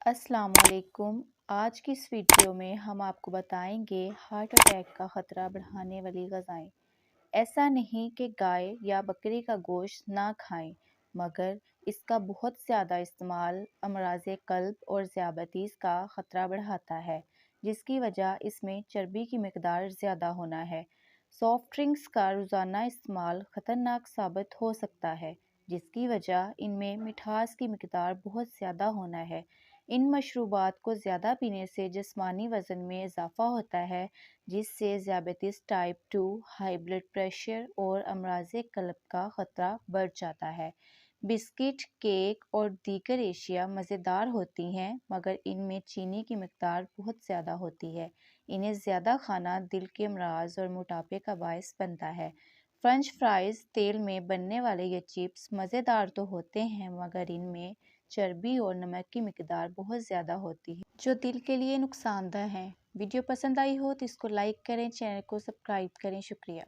अस्सलाम वालेकुम। आज की इस वीडियो में हम आपको बताएंगे हार्ट अटैक का ख़तरा बढ़ाने वाली ग़िज़ाएँ। ऐसा नहीं कि गाय या बकरी का गोश्त ना खाएं, मगर इसका बहुत ज़्यादा इस्तेमाल अमराज़ क़ल्ब और ज़ियाबतीस का ख़तरा बढ़ाता है, जिसकी वजह इसमें चर्बी की मिक़दार ज़्यादा होना है। सॉफ्ट ड्रिंक्स का रोज़ाना इस्तेमाल ख़तरनाक साबित हो सकता है, जिसकी वजह इनमें मिठास की मिक़दार बहुत ज़्यादा होना है। इन मशरूबात को ज़्यादा पीने से जिस्मानी वज़न में इजाफ़ा होता है, जिससे ज़ियाबतीस टाइप 2, हाई ब्लड प्रेशर और अमराज़ क़ल्ब का ख़तरा बढ़ जाता है। बिस्किट, केक और दीगर एशिया मज़ेदार होती हैं, मगर इनमें चीनी की मिक़दार बहुत ज़्यादा होती है। इन्हें ज़्यादा खाना दिल के अमराज़ और मोटापे का बायस बनता है। फ्रेंच फ्राइज़, तेल में बनने वाले ये चिप्स मज़ेदार तो होते हैं, मगर इनमें चर्बी और नमक की मिक़दार बहुत ज़्यादा होती है, जो दिल के लिए नुकसानदेह है। वीडियो पसंद आई हो तो इसको लाइक करें, चैनल को सब्सक्राइब करें। शुक्रिया।